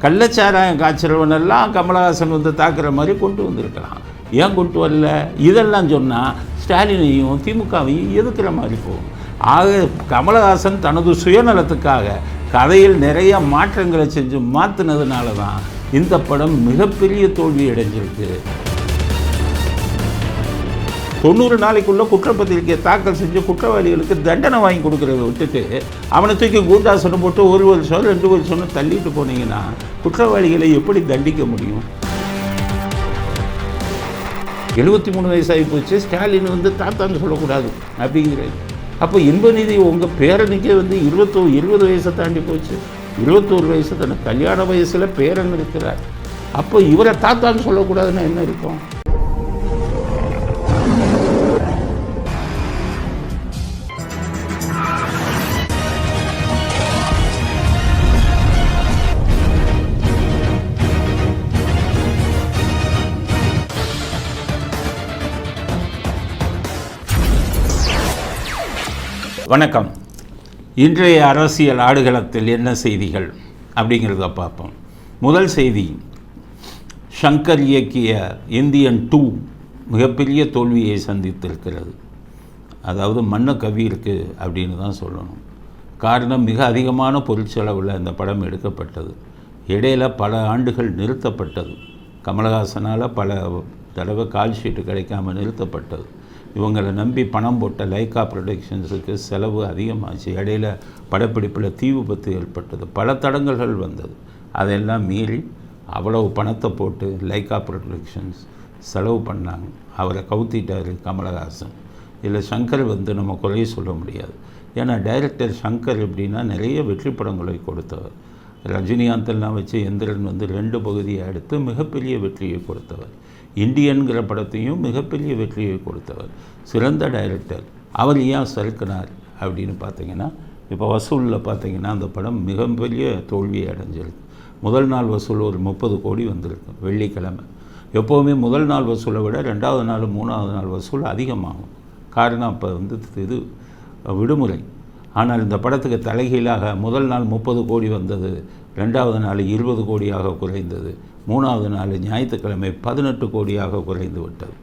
கள்ளச்சாராயம் காய்ச்சறவனெல்லாம் கமலஹாசன் வந்து தாக்குற மாதிரி கொண்டு வந்திருக்கலாம். ஏன் கொண்டு வரல? இதெல்லாம் சொன்னால் ஸ்டாலினையும் திமுகவையும் எதுக்குற மாதிரி போகும். ஆக கமலஹாசன் தனது சுயநலத்துக்காக கதையில் நிறைய மாற்றங்களை செஞ்சு மாற்றினதுனால தான் இந்த படம் மிகப்பெரிய தோல்வி அடைஞ்சிருக்கு. 90 நாளைக்குள்ளே குற்றப்பத்திரிக்கையை தாக்கல் செஞ்சு குற்றவாளிகளுக்கு தண்டனை வாங்கி கொடுக்குறத விட்டுட்டு அவனை தூக்கி கூண்டாசனம் போட்டு 1 வருஷம் 2 வருஷம்னு தள்ளிட்டு போனீங்கன்னா குற்றவாளிகளை எப்படி தண்டிக்க முடியும்? 73 வயசாகி போச்சு, ஸ்டாலின் வந்து தாத்தான்னு சொல்லக்கூடாது அப்படிங்கிறது. அப்போ இன்பநிதி உங்கள் பேரனுக்கே வந்து 20 வயசை தாண்டி போச்சு, 21 வயசு தானே, கல்யாண வயசில் பேரன் இருக்கிறார். அப்போ இவரை தாத்தான்னு சொல்லக்கூடாதுன்னா என்ன இருக்கும்? வணக்கம். இன்றைய அரசியல் ஆடுகளத்தில் என்ன செய்திகள் அப்படிங்கிறத பார்ப்போம். முதல் செய்தி, ஷங்கர் இயக்கிய இந்தியன் 2 மிகப்பெரிய தோல்வியை சந்தித்திருக்கிறது. அதாவது மண்ண கவி இருக்குது அப்படின்னு தான் சொல்லணும். காரணம், மிக அதிகமான பொருட்செலவில் இந்த படம் எடுக்கப்பட்டது. இடையில் பல ஆண்டுகள் நிறுத்தப்பட்டது. கமலஹாசனால் பல தடவை கால் ஷீட்டு கிடைக்காமல் நிறுத்தப்பட்டது. இவங்களை நம்பி பணம் போட்ட லைக்கா ப்ரொடக்ஷன்ஸுக்கு செலவு அதிகமாச்சு. இடையில் படப்பிடிப்பில் தீ விபத்து ஏற்பட்டது, பல தடங்கல்கள் வந்தது. அதெல்லாம் மீறி அவ்வளவு பணத்தை போட்டு லைக்கா ப்ரொடக்ஷன்ஸ் செலவு பண்ணாங்க. அவரை கவுத்திட்டார் கமலஹாசன். இதில் ஷங்கர் வந்து நம்ம குறைய சொல்ல முடியாது. ஏன்னா டைரக்டர் ஷங்கர் எப்படின்னா நிறைய வெற்றி படங்களை கொடுத்தவர். ரஜினிகாந்தெல்லாம் வச்சு எந்திரன் வந்து 2 பகுதியை எடுத்து மிகப்பெரிய வெற்றியை கொடுத்தவர். இந்தியன்கிற படத்தையும் மிகப்பெரிய வெற்றியை கொடுத்தவர். சிறந்த டைரக்டர். அவர் ஏன் சறுக்கினார் அப்படின்னு பார்த்தீங்கன்னா, இப்போ வசூலில் பார்த்தீங்கன்னா அந்த படம் மிகப்பெரிய தோல்வியை அடைஞ்சிருக்கு. முதல் நாள் வசூல் ஒரு 30 கோடி வந்திருக்கு வெள்ளிக்கிழமை. எப்போவுமே முதல் நாள் வசூலை விட 2வது நாள் 3வது நாள் வசூல் அதிகமாகும். காரணம் அப்போ வந்து இது விடுமுறை. ஆனால் இந்த படத்துக்கு தலைகீழாக முதல் நாள் 30 கோடி வந்தது, 2வது நாள் 20 கோடியாக குறைந்தது, 3வது நாள் ஞாயிற்றுக்கிழமை 18 கோடியாக குறைந்து விட்டது.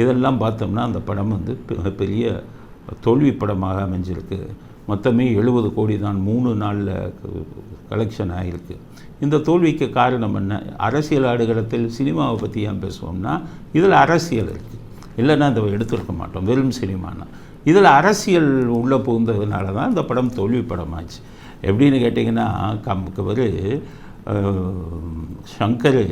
இதெல்லாம் பார்த்தோம்னா அந்த படம் வந்து பெரிய தோல்வி படமாக அமைஞ்சிருக்கு. மொத்தமே 70 கோடி தான் 3 நாளில் கலெக்ஷன் ஆகிருக்கு. இந்த தோல்விக்கு காரணம் என்ன? அரசியல் ஆடுகளத்தில் சினிமாவை பற்றி ஏன் பேசுவோம்னா, இதில் அரசியல் இருக்குது. இல்லைன்னா இந்த எடுத்துருக்க மாட்டோம். வெறும் சினிமானா இதில் அரசியல் உள்ளே புகுந்ததுனால தான் இந்த படம் தோல்வி படமாச்சு. எப்படின்னு கேட்டிங்கன்னா, ஷங்கர்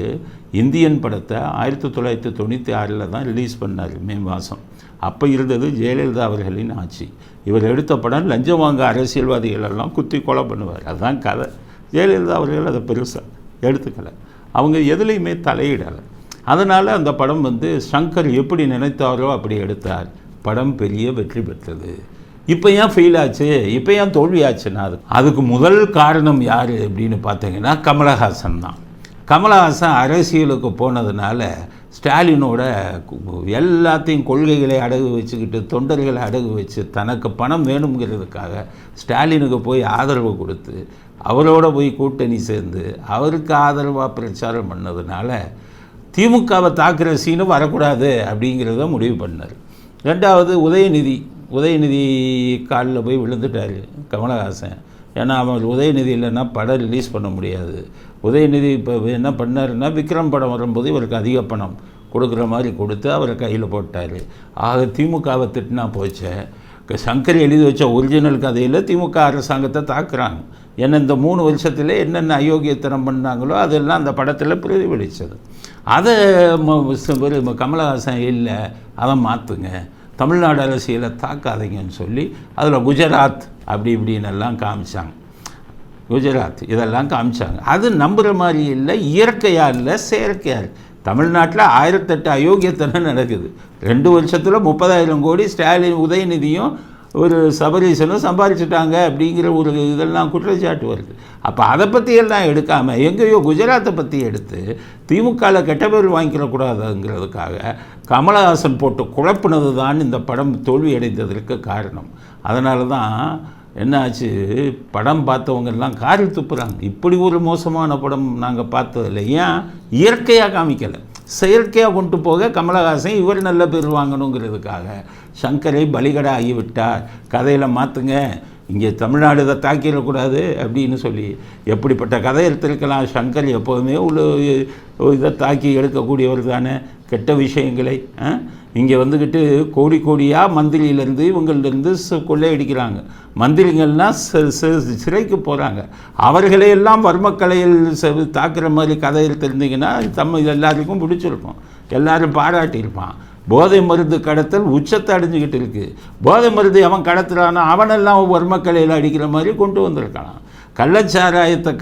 இந்தியன் படத்தை 1996 தான் ரிலீஸ் பண்ணார், மே மாதம். அப்போ இருந்தது ஜெயலலிதா அவர்களின் ஆட்சி. இவர் எடுத்த படம் லஞ்சம் வாங்க அரசியல்வாதிகளெல்லாம் குத்தி கொலை பண்ணுவார், அதுதான் கதை. ஜெயலலிதா அவர்கள் அதை பெருசாக எடுத்துக்கலை, அவங்க எதுலேயுமே தலையிடலை. அதனால் அந்த படம் வந்து ஷங்கர் எப்படி நினைத்தாரோ அப்படி எடுத்தார். படம் பெரிய வெற்றி பெற்றது. இப்போ ஏன் ஃபெயில் ஆச்சு, இப்போ ஏன் தோல்வி ஆச்சுன்னா அதுக்கு முதல் காரணம் யார் அப்படின்னு பார்த்தீங்கன்னா கமலஹாசன் தான். கமலஹாசன் அரசியலுக்கு போனதுனால ஸ்டாலினோட எல்லாத்தையும் கொள்கைகளை அடகு வச்சுக்கிட்டு, தொண்டர்களை அடகு வச்சு, தனக்கு பணம் வேணுங்கிறதுக்காக ஸ்டாலினுக்கு போய் ஆதரவு கொடுத்து, அவரோட போய் கூட்டணி சேர்ந்து அவருக்கு ஆதரவாக பிரச்சாரம் பண்ணதுனால திமுகவை தாக்குற சீனு வரக்கூடாது அப்படிங்கிறத முடிவு பண்ணார். 2வது உதயநிதி காலில் போய் விழுந்துட்டார் கமலஹாசன். ஏன்னா அவன் உதயநிதி இல்லைன்னா படம் ரிலீஸ் பண்ண முடியாது. உதயநிதி இப்போ என்ன பண்ணாருன்னா, விக்ரம் படம் வரும்போது இவருக்கு அதிக பணம் கொடுக்குற மாதிரி கொடுத்து அவரை கையில் போட்டார். ஆக திமுகவை திட்டினா போச்சே. சங்கர் எழுதி வச்ச ஒரிஜினல் கதையில் திமுக அரசாங்கத்தை தாக்குறாங்க. ஏன்னா இந்த 3 வருஷத்தில் என்னென்ன அயோக்கியத்தனம் பண்ணாங்களோ அதெல்லாம் அந்த படத்தில் பிரதிபலித்தது. அதை கமலஹாசன் இல்லை, அதை மாற்றுங்க, தமிழ்நாடு அரசியலை தாக்காதீங்கன்னு சொல்லி அதில் குஜராத் அப்படி இப்படின்னு எல்லாம் காமிச்சாங்க. குஜராத் இதெல்லாம் காமிச்சாங்க. அது நம்புகிற மாதிரி இல்லை, இயற்கையாக இல்லை, செயற்கையாக இல்லை. தமிழ்நாட்டில் 1008 அயோக்கியத்தனம் நடக்குது. 2 வருஷத்தில் 30,000 கோடி ஸ்டாலின் உதயநிதியும் ஒரு சபரீசனும் சம்பாதிச்சுட்டாங்க அப்படிங்கிற ஒரு இதெல்லாம் குற்றச்சாட்டு வருது. அப்போ அதை பற்றியெல்லாம் எடுக்காமல் எங்கேயோ குஜராத்தை பற்றி எடுத்து திமுகவில் கெட்ட பேர் வாங்கிக்கிறக்கூடாதுங்கிறதுக்காக கமலஹாசன் போட்டு குழப்பினது தான் இந்த படம் தோல்வி அடைந்ததற்கு காரணம். அதனால தான் என்ன ஆச்சு, படம் பார்த்தவங்கெல்லாம் காரி துப்புறாங்க. இப்படி ஒரு மோசமான படம் நாங்கள் பார்த்ததில்லை. ஏன் இயற்கையாக காமிக்கலை, செயற்கையாக கொண்டு போக கமலஹாசன் இவர் நல்ல பேர் வாங்கணுங்கிறதுக்காக சங்கரை பலிகடை ஆகிவிட்டார், கதையில் மாற்றுங்க, இங்கே தமிழ்நாடு இதை தாக்கிடக்கூடாது அப்படின்னு சொல்லி எப்படிப்பட்ட கதை எடுத்திருக்கலாம். சங்கர் எப்போதுமே உள்ள இதை தாக்கி எடுக்கக்கூடியவர் தானே, கெட்ட விஷயங்களை. இங்கே வந்துக்கிட்டு கோடி கோடியாக மந்திரியிலேருந்து இவங்கள்லேருந்து கொள்ளையடிக்கிறாங்க. மந்திரிகள்லாம் சிறைக்கு போகிறாங்க. அவர்களையெல்லாம் வர்மக்கலையில் தாக்குற மாதிரி கதை எடுத்திருந்தீங்கன்னா எல்லாருக்கும் பிடிச்சிருக்கும், எல்லாரும் பாராட்டியிருப்பான். போதை மருந்து கடத்தல் உச்சத்தை அடைஞ்சிக்கிட்டு இருக்குது. போதை மருந்து அவன் கடத்துறானா அவனெல்லாம் வர்மக்கலையில் அடிக்கிற மாதிரி கொண்டு வந்திருக்கலாம். கள்ளச்சாராயத்தை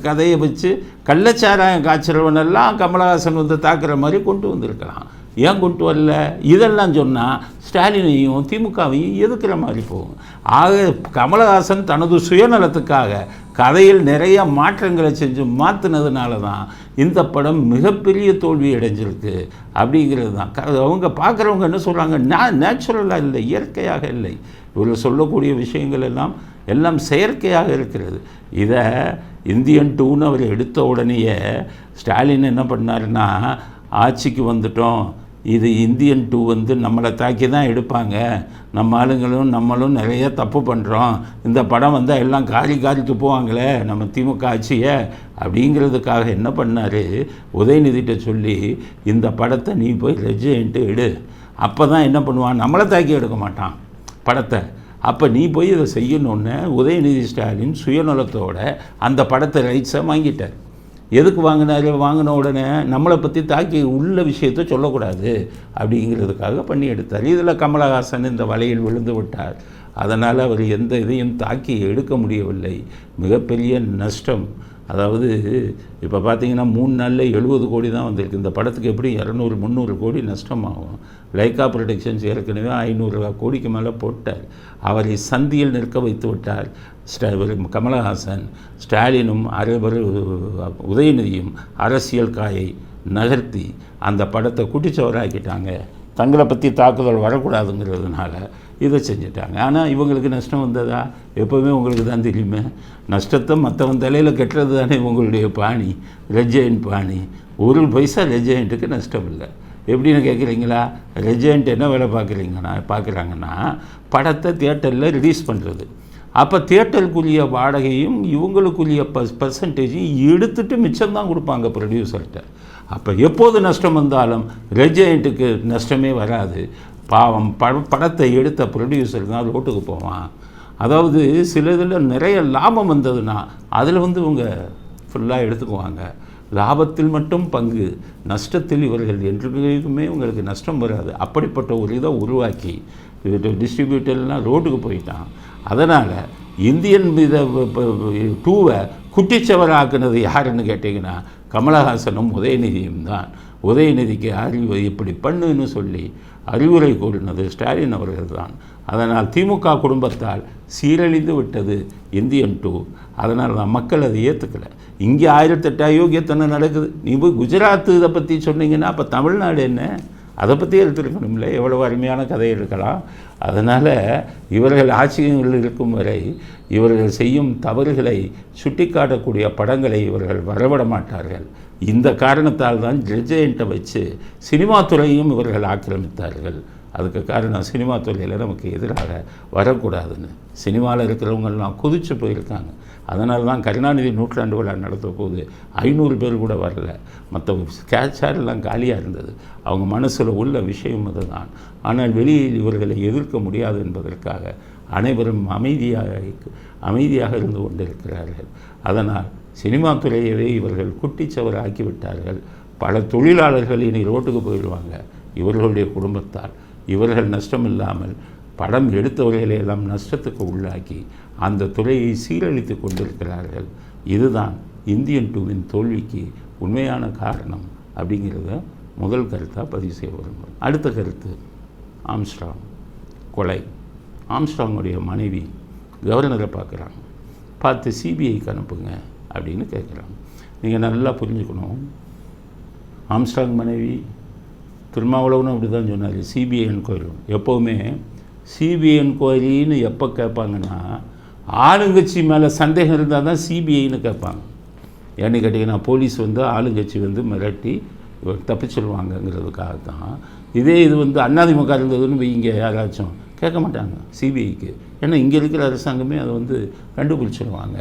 கதையை வச்சு கள்ளச்சாராயம் காய்ச்சறவனெல்லாம் கமலஹாசன் வந்து தாக்குற மாதிரி கொண்டு வந்திருக்கலாம். ஏன் கொண்டு வரல? இதெல்லாம் சொன்னால் ஸ்டாலினையும் திமுகவையும் எதுக்குற மாதிரி போகும். ஆக கமலஹாசன் தனது சுயநலத்துக்காக கதையில் நிறைய மாற்றங்களை செஞ்சு மாற்றினதுனால தான் இந்த படம் மிகப்பெரிய தோல்வி அடைஞ்சிருக்கு அப்படிங்கிறது தான். அவங்க பார்க்குறவங்க என்ன சொல்கிறாங்க, நேச்சுரலாக இல்லை, இயற்கையாக இல்லை. இவர்கள் சொல்லக்கூடிய விஷயங்கள் எல்லாம் செயற்கையாக இருக்கிறது. இதை இந்தியன் 2ன்னு அவர் எடுத்த உடனேயே ஸ்டாலின் என்ன பண்ணாருன்னா, ஆட்சிக்கு வந்துட்டோம், இது இந்தியன் 2 வந்து நம்மளை தாக்கி தான் எடுப்பாங்க, நம்ம ஆளுங்களும் நம்மளும் நிறைய தப்பு பண்ணுறோம், இந்த படம் வந்தால் எல்லாம் காரி துப்புவாங்களே நம்ம திமுக ஆட்சியை அப்படிங்கிறதுக்காக என்ன பண்ணார், உதயநிதிட்ட சொல்லி இந்த படத்தை நீ போய் ரெஜென்ட்டு எடு, அப்போ தான் என்ன பண்ணுவான், நம்மளை தாக்கி எடுக்க மாட்டான் படத்தை, அப்போ நீ போய் இதை செய்யணுன்னு உதயநிதி ஸ்டாலின் சுயநலத்தோட அந்த படத்தை ரைட்ஸை வாங்கிட்டார். எதுக்கு வாங்கினார்? வாங்கின உடனே நம்மளை பற்றி தாக்கி உள்ள விஷயத்தை சொல்லக்கூடாது அப்படிங்கிறதுக்காக பண்ணி எடுத்தார். இதில் கமலஹாசன் இந்த வலையில் விழுந்து விட்டார். அதனால் அவர் எந்த இதையும் தாக்கி எடுக்க முடியவில்லை. மிகப்பெரிய நஷ்டம். அதாவது இப்போ பார்த்தீங்கன்னா 3 நாளில் 70 கோடி தான் வந்திருக்கு. இந்த படத்துக்கு எப்படி 200-300 கோடி நஷ்டமாகும். லைக்கா ப்ரொடக்ஷன்ஸ் ஏற்கனவே 500 கோடிக்கு மேலே போட்டார். அவரை சந்தியில் நிற்க வைத்து விட்டார் கமலஹாசன். ஸ்டாலினும் உதயநிதியும் அரசியல் காயை நகர்த்தி அந்த படத்தை குட்டிச்சவராக்கிட்டாங்க. தங்களை பற்றி தாக்குதல் வரக்கூடாதுங்கிறதுனால இதை செஞ்சிட்டாங்க. ஆனால் இவங்களுக்கு நஷ்டம் வந்ததா? எப்போவுமே உங்களுக்கு தான் தெரியுமே, நஷ்டத்தை மற்றவன் தலையில் கட்டுறது தானே உங்களுடைய பாணி, ரெஜெண்ட் பாணி. 1 பைசா ரெஜெண்ட்டுக்கு நஷ்டம் இல்லை. எப்படின்னு கேட்குறீங்களா? ரெஜெண்ட் என்ன வேலை பார்க்குறாங்கன்னா படத்தை தியேட்டரில் ரிலீஸ் பண்ணுறது. அப்போ தியேட்டருக்குரிய வாடகையும் இவங்களுக்குரிய பர்சன்டேஜையும் எடுத்துகிட்டு மிச்சம்தான் கொடுப்பாங்க ப்ரொடியூசர்கிட்ட. அப்போ எப்போது நஷ்டம் வந்தாலும் ரெஜெண்ட்டுக்கு நஷ்டமே வராது. பாவம் படத்தை எடுத்த ப்ரொடியூசர் தான் ரோட்டுக்கு போவான். அதாவது சில இதில் நிறைய லாபம் வந்ததுன்னா அதில் இவங்க ஃபுல்லாக எடுத்துக்குவாங்க. லாபத்தில் மட்டும் பங்கு, நஷ்டத்தில் இவர்கள் என்றைக்குமே உங்களுக்கு நஷ்டம் வராது. அப்படிப்பட்ட ஒரு இதை உருவாக்கி டிஸ்ட்ரிபியூட்டர்லாம் ரோட்டுக்கு போயிட்டான். அதனால் இந்தியன் 2வை குட்டிச்சவராக்குனது யாருன்னு கேட்டிங்கன்னா கமலஹாசனும் உதயநிதியும் தான். உதயநிதிக்கு அறிவு இப்படி பண்ணுன்னு சொல்லி அறிவுரை கூறினது ஸ்டாலின் அவர்கள் தான். அதனால் திமுக குடும்பத்தால் சீரழிந்து விட்டது இந்தியன் 2. அதனால் தான் மக்கள் அதை ஏற்றுக்கலை. இங்கே 1008 அயோக்கியத்தனை நடக்குது. நீ போய் குஜராத்து இதை பற்றி சொன்னீங்கன்னா அப்போ தமிழ்நாடு என்ன? அதை பற்றி எடுத்துருக்கணும்ல. எவ்வளோ அருமையான கதை இருக்கலாம். அதனால் இவர்கள் ஆட்சியில் இருக்கும் வரை இவர்கள் செய்யும் தவறுகளை சுட்டிக்காட்டக்கூடிய படங்களை இவர்கள் வரவிட மாட்டார்கள். இந்த காரணத்தால் தான் ரெஜெண்ட்டை வச்சு சினிமா துறையும் இவர்கள் ஆக்கிரமித்தார்கள். அதுக்கு காரணம் சினிமா துறையில் நமக்கு எதிராக வரக்கூடாதுன்னு சினிமாவில் இருக்கிறவங்கெல்லாம் குதிச்சு போயிருக்காங்க. அதனால தான் கருணாநிதி 100ஆண்டு விழா நடத்த போது 500 பேர் கூட வரல. மற்ற கேட்சாரெல்லாம் காலியாக இருந்தது. அவங்க மனசில் உள்ள விஷயம் அதுதான். ஆனால் வெளியில் இவர்களை எதிர்க்க முடியாது என்பதற்காக அனைவரும் அமைதியாக இருந்து கொண்டிருக்கிறார்கள். அதனால் சினிமா துறையவே இவர்கள் குட்டிச்சவர் ஆக்கிவிட்டார்கள். பல தொழிலாளர்கள் இனி ரோட்டுக்கு போயிடுவாங்க இவர்களுடைய குடும்பத்தால். இவர்கள் நஷ்டம் இல்லாமல் படம் எடுத்தவர்களையெல்லாம் நஷ்டத்துக்கு உள்ளாக்கி அந்த துறையை சீரழித்து கொண்டிருக்கிறார்கள். இதுதான் இந்தியன் 2வின் தோல்விக்கு உண்மையான காரணம் அப்படிங்கிறத முதல் கருத்தாக பதிவு செய்ய விரும்புகிறேன். அடுத்த கருத்து, ஆம்ஸ்ட்ராங் கொலை. ஆம்ஸ்ட்ராங்குடைய மனைவி கவர்னரை பார்க்குறாங்க. பார்த்து சிபிஐக்கு அனுப்புங்க அப்படின்னு கேட்குறாங்க. நீங்கள் நல்லா புரிஞ்சுக்கணும், ஆம்ஸ்ட்ராங் மனைவி திருமாவளவனும் அப்படி தான் சொன்னார். சிபிஐ என்கொயரி எப்போவுமே சிபிஐ என்கொயரின்னு எப்போ கேட்பாங்கன்னா ஆளுங்கட்சி மேலே சந்தேகம் இருந்தால் தான் சிபிஐன்னு கேட்பாங்க. ஏன்னு கேட்டிங்கன்னா போலீஸ் வந்து ஆளுங்கட்சி வந்து மிரட்டி தப்பிச்சிடுவாங்கங்கிறதுக்காக தான். இதே இது வந்து அதிமுக இருந்ததுன்னு வைங்க, யாராச்சும் கேட்க மாட்டாங்க சிபிஐக்கு. ஏன்னா இங்கே இருக்கிற அரசாங்கமே அதை வந்து கண்டுபிடிச்சிடுவாங்க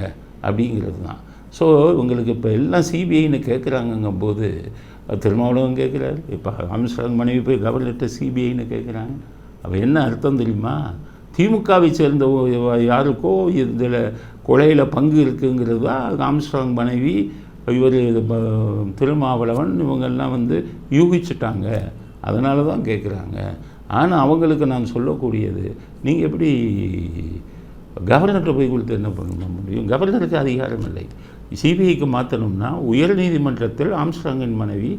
அப்படிங்கிறது தான். ஸோ உங்களுக்கு இப்போ எல்லாம் சிபிஐன்னு கேட்குறாங்கங்கும் போது திருமாவளவன் கேட்குறாரு, இப்போ ஆம்ஸ்ட்ராங் மனைவி போய் கவர்னர்கிட்ட சிபிஐன்னு கேட்குறாங்க. அப்போ என்ன அர்த்தம் தெரியுமா? திமுகவை சேர்ந்த யாருக்கோ இதில் கொலையில் பங்கு இருக்குங்கிறது தான் ஆம்ஸ்ட்ராங் மனைவி, இவர் திருமாவளவன் இவங்கெல்லாம் வந்து யூகிச்சுட்டாங்க. அதனால தான் கேட்குறாங்க. ஆனால் அவங்களுக்கு நான் சொல்லக்கூடியது, நீங்கள் எப்படி கவர்னர்கிட்ட போய் கொடுத்து என்ன பண்ண முடியும்? கவர்னருக்கு அதிகாரம் இல்லை. சிபிஐக்கு மாற்றணும்னா உயர்நீதிமன்றத்தில் ஆம்ஸ்ட்ராங்கின் மனைவி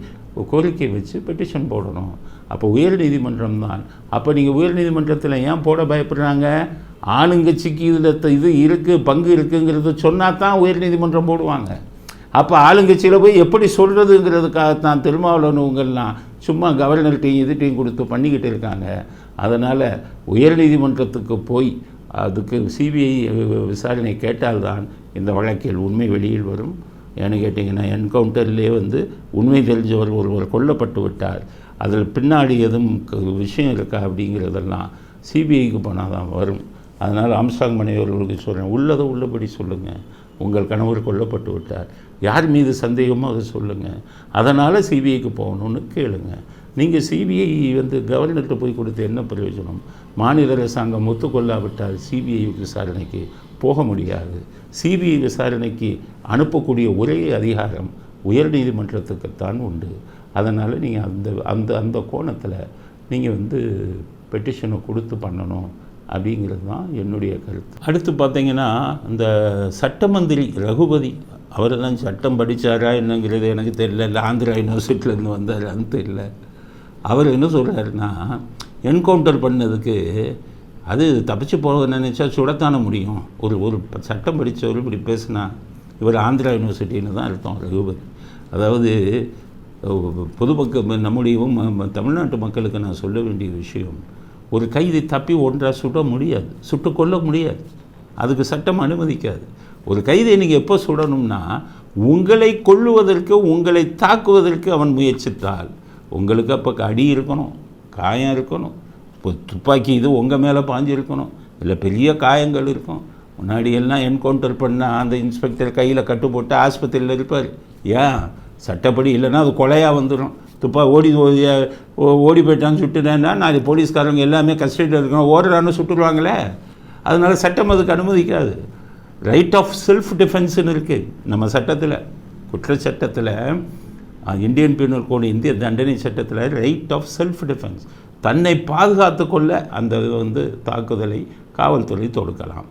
கோரிக்கை வச்சு பெட்டிஷன் போடணும். அப்போ உயர்நீதிமன்றம் தான். அப்போ நீங்கள் உயர்நீதிமன்றத்தில் ஏன் போட பயப்படுறாங்க? ஆளுங்கட்சிக்கு இதில் இது இருக்குது, பங்கு இருக்குங்கிறது சொன்னால் தான் உயர்நீதிமன்றம் போடுவாங்க. அப்போ ஆளுங்கட்சியில் போய் எப்படி சொல்கிறதுங்கிறதுக்காகத்தான் திருமாவளவனுங்கள்லாம் சும்மா கவர்னர்கிட்டையும் இதுட்டையும் கொடுத்து பண்ணிக்கிட்டு இருக்காங்க. அதனால் உயர்நீதிமன்றத்துக்கு போய் அதுக்கு சிபிஐ விசாரணை கேட்டால்தான் இந்த வழக்கில் உண்மை வெளியில் வரும். ஏன்னு கேட்டிங்கன்னா என்கவுண்டர்லேயே வந்து உண்மை தெரிஞ்சவர் ஒருவர் கொல்லப்பட்டு விட்டார், அதில் பின்னாடி எதுவும் விஷயம் இருக்கா அப்படிங்கிறதெல்லாம் சிபிஐக்கு போனால் தான் வரும். அதனால் ஆம்ஸ்ட்ராங் மனைவர்களுக்கு சொல்கிறேன், உள்ளதை உள்ளபடி சொல்லுங்கள். உங்கள் கணவர் கொல்லப்பட்டு விட்டார், யார் மீது சந்தேகமோ அதை சொல்லுங்கள். அதனால் சிபிஐக்கு போகணுன்னு கேளுங்க. நீங்கள் சிபிஐ வந்து கவர்னர்கிட்ட போய் கொடுத்து என்ன பிரயோஜனம்? மாநில அரசாங்கம் ஒத்துக்கொள்ளாவிட்டால் சிபிஐ விசாரணைக்கு போக முடியாது. சிபிஐ விசாரணைக்கு அனுப்பக்கூடிய ஒரே அதிகாரம் உயர்நீதிமன்றத்துக்குத்தான் உண்டு. அதனால் நீங்கள் அந்த அந்த அந்த கோணத்தில் நீங்கள் வந்து பெட்டிஷனை கொடுத்து பண்ணணும் அப்படிங்கிறது தான் என்னுடைய கருத்து. அடுத்து பார்த்தீங்கன்னா இந்த சட்டமந்திரி ரகுபதி, அவர் தான் சட்டம் படித்தாரா என்னங்கிறது எனக்கு தெரியல, இல்லை ஆந்திரா யூனிவர்சிட்டியிலேருந்து வந்தாரான்னு தெரியல. அவர் என்ன சொல்கிறாருன்னா, என்கவுண்டர் பண்ணதுக்கு அது தப்பிச்சு போக நினச்சா சுடத்தான முடியும். ஒரு சட்டம் படித்தவர் இப்படி பேசுனா இவர் ஆந்திரா யூனிவர்சிட்டின்னு தான் அர்த்தம் ரகுபதி. அதாவது பொதுமக்கள் நம்முடைய தமிழ்நாட்டு மக்களுக்கு நான் சொல்ல வேண்டிய விஷயம், ஒரு கைதி தப்பி ஒன்றாக சுட முடியாது, சுட்டு கொல்ல முடியாது, அதுக்கு சட்டம் அனுமதிக்காது. ஒரு கைதியை நீங்கள் எப்போ சுடணும்னா உங்களை கொல்லுவதற்கு, உங்களை தாக்குவதற்கு அவன் முயற்சித்தால் உங்களுக்கு அப்போ அடி இருக்கணும், காயம் இருக்கணும், இப்போ துப்பாக்கி இது உங்கள் மேலே பாஞ்சிருக்கணும், இல்லை பெரிய காயங்கள் இருக்கும். முன்னாடியெல்லாம் என்கவுண்டர் பண்ணால் அந்த இன்ஸ்பெக்டர் கையில் கட்டு போட்டு ஆஸ்பத்திரியில் இருப்பார். ஏன் சட்டப்படி இல்லைன்னா அது கொலையாக வந்துடும். ஓடி போயிட்டான்னு சுட்டுனேன்னா நாலு போலீஸ்காரங்க எல்லாமே கஸ்டடியில் இருக்கணும், ஓடுறான்னு சுட்டுருவாங்களே. அதனால் சட்டம் அதுக்கு அனுமதிக்காது. ரைட் ஆஃப் செல்ஃப் டிஃபென்ஸுன்னு இருக்குது நம்ம சட்டத்தில், குற்றச்சட்டத்தில், இந்தியன் பீனல் கோடு, இந்திய தண்டனை சட்டத்தில் ரைட் ஆஃப் செல்ஃப் டிஃபென்ஸ், தன்னை பாதுகாத்து கொள்ள அந்த வந்து தாக்குதலை காவல்துறை தொடுக்கலாம்.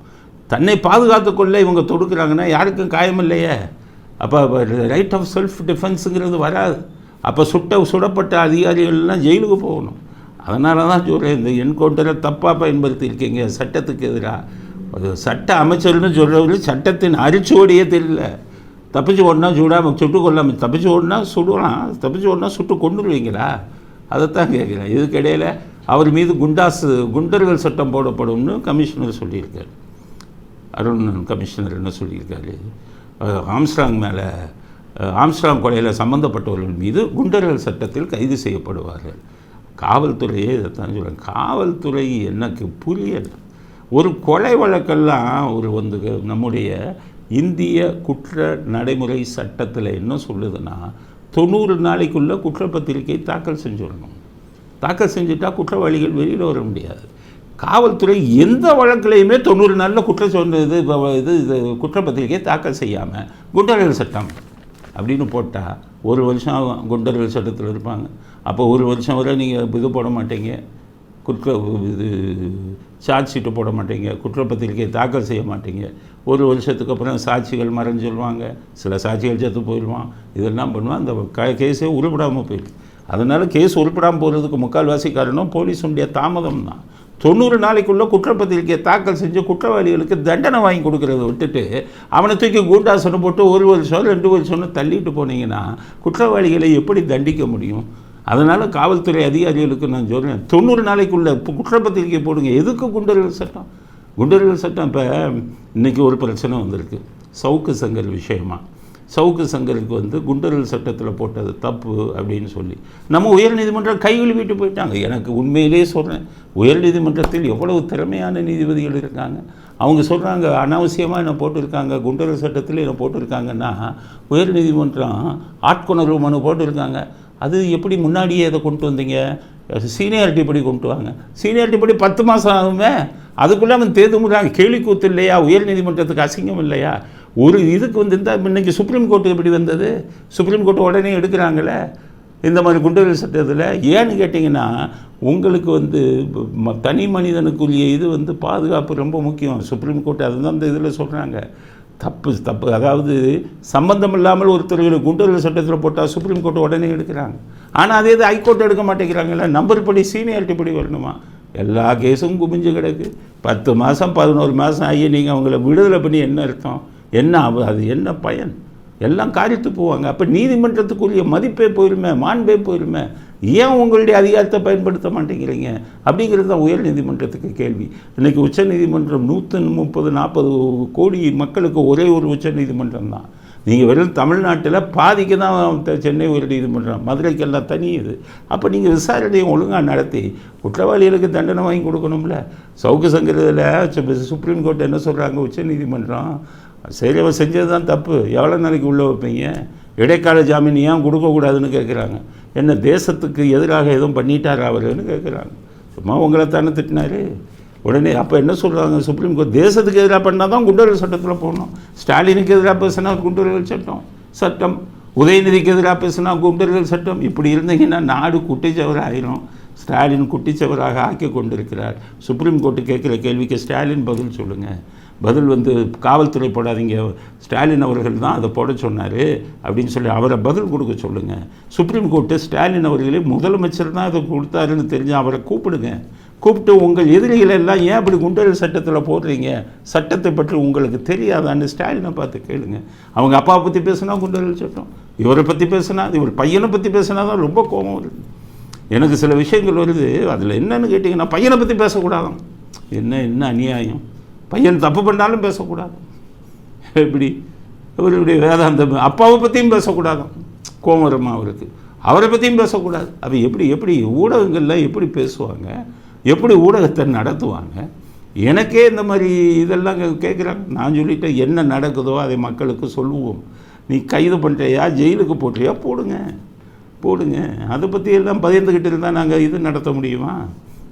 தன்னை பாதுகாத்து கொள்ள இவங்க தொடுக்கிறாங்கன்னா யாருக்கும் காயம் இல்லையே, அப்போ ரைட் ஆஃப் செல்ஃப் டிஃபென்ஸுங்கிறது வராது. அப்போ சுடப்பட்ட அதிகாரிகள்லாம் ஜெயிலுக்கு போகணும். அதனால தான் சொல்கிறேன், இந்த என்கவுண்டரை தப்பாக பயன்படுத்தியிருக்கீங்க சட்டத்துக்கு எதிராக. அது சட்ட அமைச்சர்னு சொல்கிறவங்க சட்டத்தின் அரிச்சுவடியே தெரியல. தப்பிச்சு ஓடனா சுடாமல் சுட்டு கொள்ளாமல், தப்பிச்சு ஓடனா சுடலாம், தப்பிச்சு ஓடனா சுட்டு கொண்டுருவீங்களா? அதைத்தான் கேட்குறேன். இதுக்கிடையில் அவர் மீது குண்டர்கள் சட்டம் போடப்படும்னு கமிஷனர் சொல்லியிருக்காரு, அருண் கமிஷனர் என்ன சொல்லியிருக்காரு, ஆம்ஸ்ட்ராங் கொலையில் சம்மந்தப்பட்டவர்கள் மீது குண்டர்கள் சட்டத்தில் கைது செய்யப்படுவார்கள். காவல்துறையே இதைத்தான் சொல்கிறேன். காவல்துறை எனக்கு புரியல. ஒரு கொலை வழக்கெல்லாம் வந்து நம்முடைய இந்திய குற்ற நடைமுறை சட்டத்தில் என்ன சொல்லுதுன்னா 90 நாளைக்குள்ளே குற்றப்பத்திரிக்கை தாக்கல் செஞ்சிடணும். தாக்கல் செஞ்சுட்டா குற்றவாளிகள் வெளியில் வர முடியாது. காவல்துறை எந்த வழக்கிலையுமே 90 நாளில் குற்றப்பத்திரிக்கை தாக்கல் செய்யாமல் குண்டர்கள் சட்டம் அப்படின்னு போட்டால் 1 வருஷம் குண்டர்கள் சட்டத்தில் இருப்பாங்க. அப்போ 1 வருஷம் வரை நீங்கள் இது போட மாட்டீங்க, சார்ஜ் ஷீட்டு போட மாட்டீங்க, குற்றப்பத்திரிக்கை தாக்கல் செய்ய மாட்டீங்க. 1 வருஷத்துக்கு அப்புறம் சாட்சிகள் மறைஞ்சிடுவாங்க, சில சாட்சிகள் செத்து போயிடுவான், இதெல்லாம் பண்ணுவான். அந்த கேஸே உருப்படாமல் போயிடுது. அதனால் கேஸ் உருப்படாமல் போகிறதுக்கு முக்கால்வாசி காரணம் போலீஸுடைய தாமதம் தான். 90 நாளைக்குள்ளே குற்றப்பத்திரிக்கையை தாக்கல் செஞ்சு குற்றவாளிகளுக்கு தண்டனை வாங்கி கொடுக்குறத விட்டுட்டு அவனை தூக்கி கூண்டாசனம் போட்டு 1 வருஷம் 2 வருஷம்னு தள்ளிட்டு போனீங்கன்னா குற்றவாளிகளை எப்படி தண்டிக்க முடியும்? அதனால் காவல்துறை அதிகாரிகளுக்கு நான் சொல்கிறேன், 90 நாளைக்குள்ளே குற்றப்பத்திரிக்கை போடுங்க. எதுக்கு குண்டர்கள் சட்டம்? குண்டர்கள் சட்டம் இப்போ இன்றைக்கி ஒரு பிரச்சனை வந்திருக்கு, சவுக்கு சங்கர் விஷயமா. சவுக்கு சங்கருக்கு வந்து குண்டர்கள் சட்டத்தில் போட்டது தப்பு அப்படின்னு சொல்லி நம்ம உயர்நீதிமன்றம் கைகழுவிட்டு போயிட்டாங்க. எனக்கு உண்மையிலேயே சொல்கிறேன், உயர்நீதிமன்றத்தில் எவ்வளவு திறமையான நீதிபதிகள் இருக்காங்க. அவங்க சொல்கிறாங்க அனாவசியமாக என்ன போட்டிருக்காங்க, குண்டர்கள் சட்டத்தில் என்ன போட்டிருக்காங்கன்னா உயர்நீதிமன்றம் ஆட்கொணர்வு மனு போட்டிருக்காங்க. அது எப்படி முன்னாடியே அதை கொண்டு வந்தீங்க, சீனியாரிட்டி படி கொண்டு வாங்க. சீனியாரிட்டி படி 10 மாதம் ஆகுமே, அதுக்குள்ளே அவன் தேர்ந்துமுறாங்க. கேள்வி கூத்து இல்லையா, உயர்நீதிமன்றத்துக்கு அசிங்கம் இல்லையா? ஒரு இதுக்கு வந்து இந்த இன்றைக்கி சுப்ரீம் கோர்ட்டு எப்படி வந்தது, சுப்ரீம் கோர்ட்டு உடனே எடுக்கிறாங்களே இந்த மாதிரி குண்டர்கள் சட்டத்தில். ஏன்னு கேட்டிங்கன்னா உங்களுக்கு வந்து தனி மனிதனுக்குரிய இது வந்து பாதுகாப்பு ரொம்ப முக்கியம். சுப்ரீம் கோர்ட் அதுதான் இந்த இதில் சொல்கிறாங்க. தப்பு அதாவது சம்பந்தம் இல்லாமல் ஒருத்தர் குண்டர்கள் சட்டத்தில் போட்டால் சுப்ரீம் கோர்ட் உடனே எடுக்கிறாங்க. ஆனால் அதே இது ஹைகோர்ட் எடுக்க மாட்டேங்கிறாங்களே, நம்பர் படி சீனியாரிட்டி படி வரணுமா? எல்லா கேஸும் குமிஞ்சு கிடக்கு. 10 மாதம் 11 மாதம் ஆகி நீங்கள் அவங்கள விடுதலை பண்ணி என்ன அர்த்தம், என்ன அது என்ன பயன்? எல்லாம் காரித்து போவாங்க. அப்போ நீதிமன்றத்துக்குரிய மதிப்பே போயிருமே, மாண்பே போயிருமே. ஏன் உங்களுடைய அதிகாரத்தை பயன்படுத்த மாட்டேங்கிறீங்க அப்படிங்கிறது தான் உயர் நீதிமன்றத்துக்கு கேள்வி. இன்றைக்கி உச்சநீதிமன்றம் 130-140 கோடி மக்களுக்கு ஒரே ஒரு உச்சநீதிமன்றம் தான். நீங்கள் வெறும் தமிழ்நாட்டில் பாதிக்கு தான் சென்னை உயர் நீதிமன்றம், மதுரைக்கெல்லாம் தனி இது. அப்போ நீங்கள் விசாரணையை ஒழுங்காக நடத்தி குற்றவாளிகளுக்கு தண்டனை வாங்கி கொடுக்கணும்ல. சவுக்கு சங்கரத்தில் சுப்ரீம் கோர்ட் என்ன சொல்கிறாங்க, உச்சநீதிமன்றம் சரி அவன் செஞ்சது தான் தப்பு, எவ்வளோ நாளைக்கு உள்ளே வைப்பீங்க, இடைக்கால ஜாமீன் ஏன் கொடுக்கக்கூடாதுன்னு கேட்குறாங்க. என்ன தேசத்துக்கு எதிராக எதுவும் பண்ணிட்டார் அவருன்னு கேட்குறாங்க. சும்மா உங்களை தானே திட்டினாரு உடனே. அப்போ என்ன சொல்கிறாங்க சுப்ரீம் கோர்ட், தேசத்துக்கு எதிராக பண்ணால் தான் குண்டர்கள் சட்டத்தில் போடணும். ஸ்டாலினுக்கு எதிராக பேசினா குண்டர்கள் சட்டம், உதயநிதிக்கு எதிராக பேசினா குண்டர்கள் சட்டம். இப்படி இருந்தீங்கன்னா நாடு குட்டிச்சவர் ஆயிரும். ஸ்டாலின் குட்டிச்சவராக ஆக்கி கொண்டிருக்கிறார். சுப்ரீம் கோர்ட்டு கேட்குற கேள்விக்கு ஸ்டாலின் பதில் சொல்லுங்கள். பதில் வந்து காவல்துறை போடாதீங்க, ஸ்டாலின் அவர்கள் தான் அதை போட சொன்னார் அப்படின்னு சொல்லி அவரை பதில் கொடுக்க சொல்லுங்கள். சுப்ரீம் கோர்ட்டு ஸ்டாலின் அவர்களே முதலமைச்சர் தான் அதை கொடுத்தாருன்னு தெரிஞ்சு அவரை கூப்பிட்டு உங்கள் எதிரிகள் எல்லாம் ஏன் அப்படி குண்டர்கள் சட்டத்தில் போடுறீங்க, சட்டத்தை பற்றி உங்களுக்கு தெரியாதான்னு ஸ்டாலினை பார்த்து கேளுங்க. அவங்க அப்பாவை பற்றி பேசுனா குண்டர்கள் சட்டம், இவரை பற்றி பேசுனா, இவர் பையனை பற்றி பேசுனா தான் ரொம்ப கோபம் வருது. எனக்கு சில விஷயங்கள் வருது. அதில் என்னன்னு கேட்டிங்கன்னா பையனை பற்றி பேசக்கூடாதான். என்ன அநியாயம், பையன் தப்பு பண்ணாலும் பேசக்கூடாது. எப்படி அவருடைய வேதாந்த அப்பாவை பற்றியும் பேசக்கூடாதான், கோமரமா அவருக்கு, அவரை பற்றியும் பேசக்கூடாது. அது எப்படி ஊடகங்களில் எப்படி பேசுவாங்க, எப்படி ஊடகத்தை நடத்துவாங்க? எனக்கே இந்த மாதிரி இதெல்லாம் கேட்குறாங்க. நான் சொல்லிட்டேன், என்ன நடக்குதோ அதை மக்களுக்கு சொல்லுவோம். நீ கைது பண்ணுறியா, ஜெயிலுக்கு போட்டியா, போடுங்க. அதை பற்றி எல்லாம் பயந்துக்கிட்டு இருந்தால் நாங்கள் இது நடத்த முடியுமா?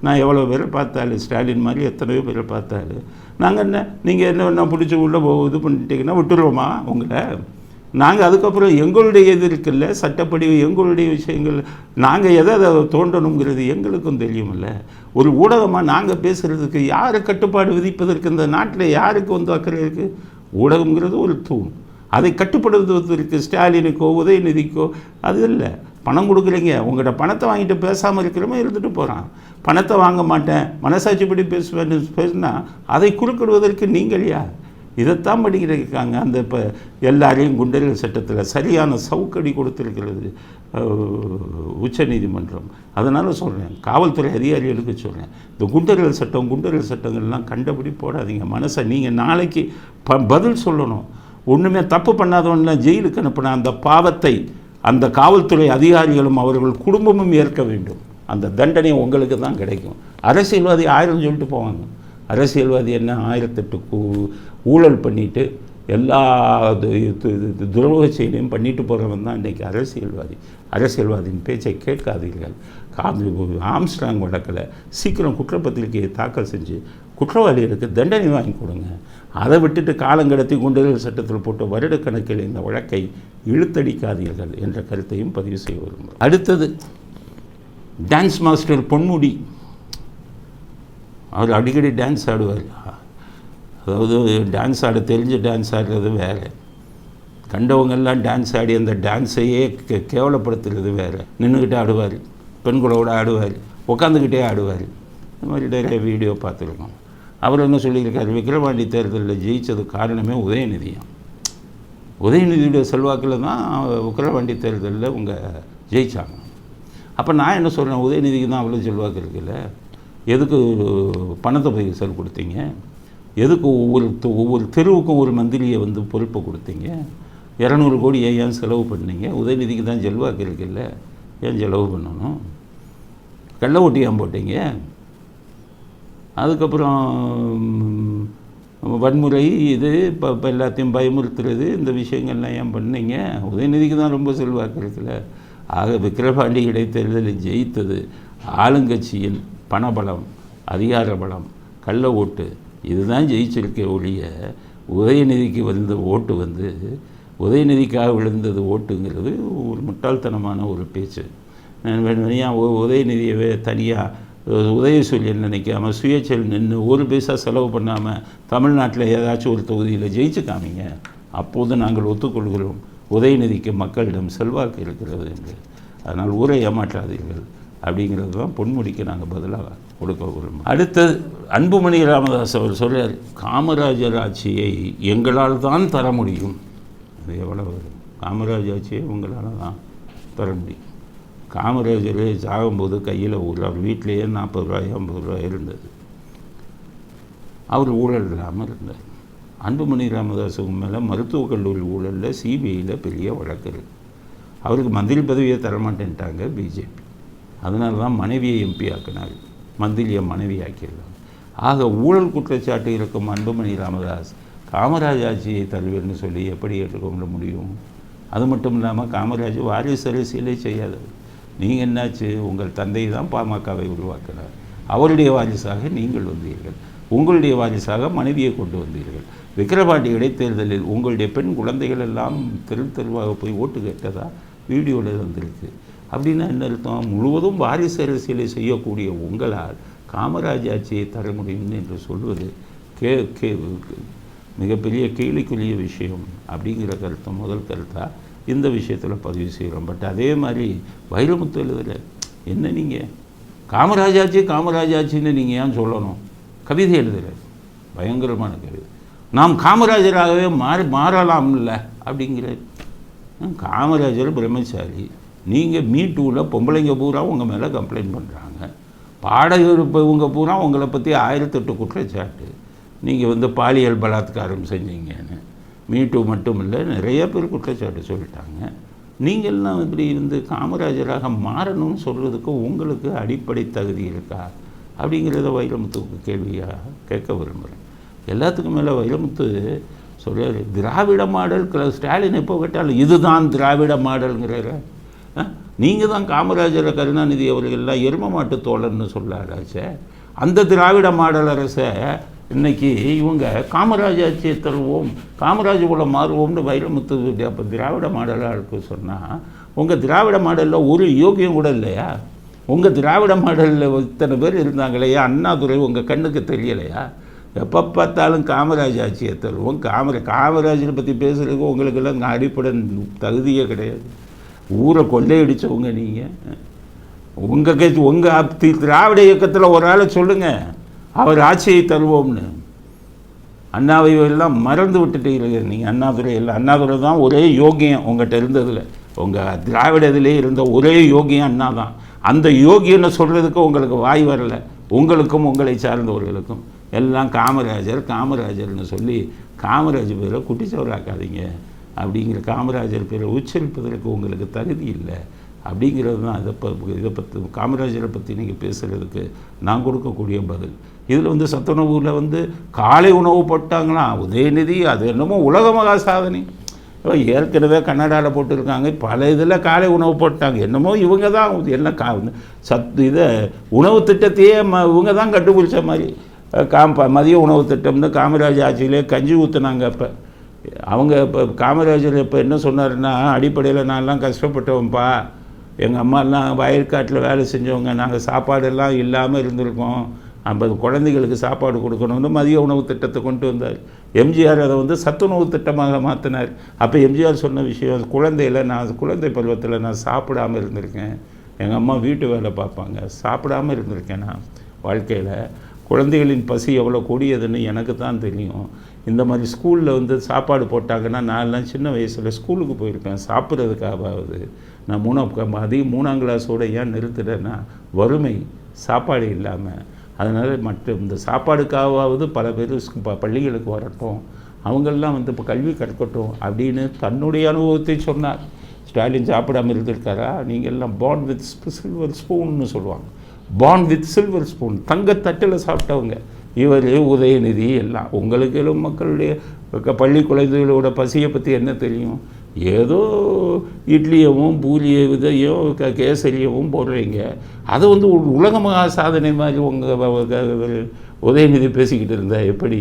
நான் எவ்வளோ பேரை பார்த்தாலும், ஸ்டாலின் மாதிரி எத்தனையோ பேரை பார்த்தாலும் நாங்கள் நீங்கள் என்ன பிடிச்சி உள்ளே இது பண்ணிட்டீங்கன்னா விட்டுருவோமா உங்களை? நாங்கள் அதுக்கப்புறம் எங்களுடைய இது இருக்குல்ல, சட்டப்படி எங்களுடைய விஷயங்கள் நாங்கள் எதை தோண்டணுங்கிறது எங்களுக்கும் தெரியுமில்ல. ஒரு ஊடகமாக நாங்கள் பேசுகிறதுக்கு யாரை கட்டுப்பாடு விதிப்பதற்கு இந்த நாட்டில் யாருக்கு வந்து அக்கறை இருக்குது? ஊடகங்கிறது ஒரு தூண், அதை கட்டுப்படுத்துவதற்கு ஸ்டாலினுக்கோ உதயநிதிக்கோ அது இல்லை. பணம் கொடுக்குறீங்க, உங்கள்கிட்ட பணத்தை வாங்கிட்டு பேசாமல் இருக்கிறவங்க இருந்துட்டு போகிறான். பணத்தை வாங்க மாட்டேன், மனசாட்சிப்படி பேசுவேன்னு பேசுனா அதை குறுக்கிடுவதற்கு நீங்கள் யார்? இதைத்தான் படிக்கிறாங்க. அந்த இப்போ எல்லாரையும் குண்டர்கள் சட்டத்தில் சரியான சவுக்கடி கொடுத்துருக்கிறது உச்சநீதிமன்றம். அதனால் சொல்கிறேன், காவல்துறை அதிகாரிகளுக்கு சொல்கிறேன், இந்த குண்டர்கள் சட்டங்கள்லாம் கண்டபடி போடாதீங்க. மனசை நீங்கள் நாளைக்கு பதில் சொல்லணும். ஒன்றுமே தப்பு பண்ணாதவன்னா ஜெயிலுக்கு அனுப்பின அந்த பாவத்தை அந்த காவல்துறை அதிகாரிகளும் அவர்கள் குடும்பமும் ஏற்க வேண்டும். அந்த தண்டனை உங்களுக்கு தான் கிடைக்கும். அரசியல்வாதி 1000 சொல்லிட்டு போவாங்க. அரசியல்வாதி என்ன 1008 ஊழல் பண்ணிட்டு எல்லா துரோக செயலையும் பண்ணிட்டு போகிறவன் தான் இன்றைக்கி அரசியல்வாதியின் பேச்சை கேட்காதீர்கள். ஆம்ஸ்ட்ராங் வழக்கில் சீக்கிரம் குற்றப்பத்திரிகையை தாக்கல் செஞ்சு குற்றவாளிகளுக்கு தண்டனை வாங்கி கொடுங்க. அதை விட்டுட்டு காலங்கடத்தி குண்டர்கள் சட்டத்தில் போட்டு வருடக்கணக்கில் இந்த வழக்கை இழுத்தடிக்காதீர்கள் என்ற கருத்தையும் பதிவு செய்ய விரும்புகிறோம். அடுத்தது டான்ஸ் மாஸ்டர் பொன்முடி. அவர் அடிக்கடி டான்ஸ் ஆடுவார். அதாவது டான்ஸ் ஆட தெரிஞ்சு டான்ஸ் ஆடுறது வேறு, கண்டவங்கெல்லாம் டான்ஸ் ஆடி அந்த டான்ஸையே கேவலப்படுத்துறது வேறு. நின்றுக்கிட்டே ஆடுவார், பெண்களோட ஆடுவார், உட்காந்துக்கிட்டே ஆடுவார். இந்த மாதிரி நிறைய வீடியோ பார்த்துருக்கோம். அவர் என்ன சொல்லியிருக்காரு, விக்கிரவாண்டி தேர்தலில் ஜெயித்தது காரணமே உதயநிதியம். உதயநிதியுடைய செல்வாக்கில் தான் விக்கிரவாண்டி தேர்தலில் அவங்க ஜெயித்தாங்க. அப்போ நான் என்ன சொல்கிறேன், உதயநிதிக்கு தான் அவ்வளோ செல்வாக்கு இருக்குல்ல, எதுக்கு பணத்தை போய் கொடுத்தீங்க? எதுக்கு ஒவ்வொரு தெருவுக்கும் ஒரு மந்திரியை வந்து பொறுப்பை கொடுத்தீங்க? 200 கோடி ஏன் செலவு பண்ணீங்க? உதயநிதிக்கு தான் செல்வாக்கு இருக்குல்ல, ஏன் செலவு பண்ணணும்? கள்ள ஓட்டி ஏன் போட்டீங்க? அதுக்கப்புறம் வன்முறை இது இப்போ எல்லாத்தையும் பயமுறுத்துறது, இந்த விஷயங்கள்லாம் ஏன் பண்ணீங்க? உதயநிதிக்கு தான் ரொம்ப செல்வாக்கு இருக்குல்ல. ஆக விக்கிரவாண்டி இடைத்தேர்தலில் ஜெயித்தது ஆளுங்கட்சியின் பணபலம், அதிகார பலம், கள்ள ஓட்டு, இதுதான் ஜெயிச்சிருக்க ஒழிய உதயநிதிக்கு வந்த ஓட்டு வந்து உதயநிதிக்காக விழுந்தது ஓட்டுங்கிறது ஒரு முட்டாள்தனமான ஒரு பேச்சு. உதயநிதியவே தனியாக உதயசூரியன் நினைக்காம சுயேட்சையில் நின்று ஒரு பைசா செலவு பண்ணாமல் தமிழ்நாட்டில் ஏதாச்சும் ஒரு தொகுதியில் ஜெயிச்சு காமிங்க, அப்போது நாங்கள் ஒத்துக்கொள்கிறோம் உதயநிதிக்கு மக்களிடம் செல்வாக்கு இருக்கிறது என்று. அதனால் ஊரை ஏமாற்றாதீர்கள் அப்படிங்கிறது தான் பொன்முடிக்கு நாங்கள் பதிலாக கொடுக்க விரும்புகிறோம். அடுத்தது அன்புமணி ராமதாஸ் அவர் சொல்கிறார், காமராஜர் ஆட்சியை எங்களால் தான் தர முடியும். அது எவ்வளவு? காமராஜ் ஆட்சியை உங்களால் தான் தர முடியும். காமராஜரே சாகும்போது கையில் அவர் வீட்டிலேயே 40 ரூபாய் 50 ரூபாய் இருந்தது. அவர் ஊழல் இல்லாமல் இருந்தார். அன்புமணி ராமதாஸுக்கு மேலே மருத்துவக் கல்லூரி ஊழலில் சிபிஐயில் பெரிய வழக்கு இருக்குது. அவருக்கு மந்திரி பதவியை தரமாட்டேன்ட்டாங்க பிஜேபி. அதனால தான் மனைவியை எம்பி ஆக்கினார், மந்திரியை மனைவி ஆக்கிடுறாங்க. ஆக ஊழல் குற்றச்சாட்டு இருக்கும் அன்புமணி ராமதாஸ் காமராஜ் ஆட்சியை தருவேன்னு சொல்லி எப்படி ஏற்றுக்கொள்ள முடியும்? அது மட்டும் இல்லாமல் காமராஜ் வாரிசு அரசியலே செய்யாதவர். நீங்கள் என்னாச்சு? உங்கள் தந்தை தான் பாமகவை உருவாக்கினார், அவருடைய வாரிசாக நீங்கள் வந்தீர்கள், உங்களுடைய வாரிசாக மனைவியை கொண்டு வந்தீர்கள். விக்கிரவாண்டி இடைத்தேர்தலில் உங்களுடைய பெண் குழந்தைகள் எல்லாம் தெருவாக போய் ஓட்டு கேட்டதா வீடியோவில் வந்திருக்கு. அப்படின்னா என்ன அர்த்தம்? முழுவதும் வாரிசு அரசியலை செய்யக்கூடிய உங்களால் காமராஜ் ஆட்சியை தர முடியும் என்று சொல்வது மிகப்பெரிய கேலிக்குரிய விஷயம் அப்படிங்கிற கருத்தை முதல் கருத்தாக இந்த விஷயத்தில் பதிவு செய்கிறோம். பட் அதே மாதிரி வைரமுத்து எழுதலை என்ன, நீங்கள் காமராஜாச்சின்னு நீங்கள் ஏன் சொல்லணும்? கவிதை எழுதலை, பயங்கரமான கவிதை. நாம் காமராஜராகவே மாறலாம் இல்லை அப்படிங்கிற. காமராஜர் பிரம்மச்சாரி, நீங்கள் மீட்டூவில் பொம்பளைங்க பூரா உங்கள் மேலே கம்ப்ளைண்ட் பண்ணுறாங்க, பாடகர் இவங்க பூரா உங்களை பற்றி 1008 குற்றச்சாட்டு. நீங்கள் வந்து பாலியல் பலாத்காரம் செஞ்சீங்கன்னு மீட்டூ மட்டும் இல்லை, நிறைய பேர் குற்றச்சாட்டு சொல்லிட்டாங்க. நீங்கள்லாம் இப்படி இருந்து காமராஜராக மாறணும்னு சொல்கிறதுக்கு உங்களுக்கு அடிப்படை தகுதி இருக்கா அப்படிங்கிறத வைரமுத்துக்கு கேள்வியாக கேட்க விரும்புகிறேன். எல்லாத்துக்கும் மேலே வைரமுத்து சொல்கிறார், திராவிட மாடல். ஸ்டாலின் எப்போ கேட்டாலும் இதுதான் திராவிட மாடல்ங்கிறார. நீங்கள் தான் காமராஜரை கருணாநிதி அவர்கள்லாம் எரும மாட்டு தோழர்னு சொல்லாராச்சே. அந்த திராவிட மாடல் அரசை இன்றைக்கி இவங்க காமராஜ் ஆட்சியை தருவோம், காமராஜ் போல மாறுவோம்னு வைரமுத்து அப்போ திராவிட மாடலாக இருக்கு சொன்னால், உங்கள் திராவிட மாடலில் ஒரு யோகியம் கூட இல்லையா? உங்கள் திராவிட மாடலில் இத்தனை பேர் இருந்தாங்களையா? அண்ணாதுரை உங்கள் கண்ணுக்கு தெரியலையா? எப்போ பார்த்தாலும் காமராஜ் ஆட்சியை தருவோம், காமராஜரை பற்றி பேசுகிறதுக்கு உங்களுக்கெல்லாம் அடிப்படை தகுதியே கிடையாது. ஊரை கொள்ளையடித்தவங்க நீங்கள். உங்கள் திராவிட இயக்கத்தில் ஒரு ஆளை சொல்லுங்கள் அவர் ஆட்சியை தருவோம்னு. அண்ணாவை எல்லாம் மறந்து விட்டுட்டீங்க நீங்கள். அண்ணாதுரை இல்லை, அண்ணாதுரை தான் ஒரே யோகியம் உங்கள்கிட்ட இருந்ததில். உங்கள் திராவிட இதிலே இருந்த ஒரே யோகியம் அண்ணா தான். அந்த யோகியன்னு சொல்கிறதுக்கு உங்களுக்கு வாய் வரலை. உங்களுக்கும் உங்களை சார்ந்தவர்களுக்கும் எல்லாம் காமராஜர்னு சொல்லி காமராஜ் பேரை குட்டிச்சவராக்காதீங்க அப்படிங்கிற, காமராஜர் பேரை உச்சரிப்பதற்கு உங்களுக்கு தகுதி இல்லை அப்படிங்கிறது தான் இதை பற்றி காமராஜரை பற்றி நீங்கள் பேசுகிறதுக்கு நான் கொடுக்கக்கூடிய பதில். இதில் வந்து சத்துணவுல வந்து காலை உணவு போட்டாங்களாம் உதயநிதி, அது என்னமோ உலக மகா சாதனை. ஏற்கனவே கன்னடாவில் போட்டிருக்காங்க, பல இதில் காலை உணவு போட்டாங்க. என்னமோ இவங்க தான் எல்லாம் இதை உணவு திட்டத்தையே இவங்க தான் கண்டுபிடிச்ச மாதிரி. மதிய உணவு திட்டம்னு காமராஜ் ஆட்சியிலே கஞ்சி ஊற்றுனாங்க. அப்போ அவங்க இப்போ காமராஜர் இப்போ என்ன சொன்னார்னா, அடிப்படையில் நான்லாம் கஷ்டப்பட்டவன்ப்பா, எங்கள் அம்மாலாம் வயற்காட்டில் வேலை செஞ்சவங்க, நாங்கள் சாப்பாடெல்லாம் இல்லாமல் இருந்திருக்கோம், 50 குழந்தைகளுக்கு சாப்பாடு கொடுக்கணும்னு மதிய உணவு திட்டத்தை கொண்டு வந்தார். எம்ஜிஆர் அதை வந்து சத்துணவு திட்டமாக மாற்றினார். அப்போ எம்ஜிஆர் சொன்ன விஷயம், குழந்தை பருவத்தில் நான் சாப்பிடாமல் இருந்திருக்கேன், எங்கள் அம்மா வீட்டு வேலை பார்ப்பாங்க, சாப்பிடாமல் இருந்திருக்கேன். நான் வாழ்க்கையில் குழந்தைகளின் பசி எவ்வளோ கொடியதுன்னு எனக்கு தான் தெரியும். இந்த மாதிரி ஸ்கூலில் வந்து சாப்பாடு போட்டாங்கன்னா, நான்லாம் சின்ன வயசில் ஸ்கூலுக்கு போயிருக்கேன் சாப்பிட்றதுக்காகவாவது. நான் 3ஆம் கிளாஸோடு ஏன் நிறுத்துட்டேன்னா, வறுமை, சாப்பாடு இல்லாமல் அதனால் மற்ற இந்த சாப்பாடுக்காவது பல பேர் பள்ளிகளுக்கு வரட்டும், அவங்கெல்லாம் வந்து இப்போ கல்வி கற்கட்டும் அப்படின்னு தன்னுடைய அனுபவத்தை சொன்னார். ஸ்டாலின் சாப்பிடாமல் இருந்திருக்காரா? நீங்கள் எல்லாம் பார்ன் வித் சில்வர் ஸ்பூன்னு சொல்லுவாங்க. பார்ன் வித் சில்வர் ஸ்பூன், தங்கத்தட்டில் சாப்பிட்டவங்க. இவர் உதயநிதி எல்லாம் உங்களுக்கு எல்லாம் மக்களுடைய பள்ளி குழந்தைகளோட பசியை பற்றி என்ன தெரியும்? ஏதோ இட்லியவும் பூரியையும் கேசரியவும் போடுறீங்க. அதை வந்து ஒரு உலக மகா சாதனை மாதிரி உங்கள் உதயநிதி பேசிக்கிட்டு இருந்தால் எப்படி?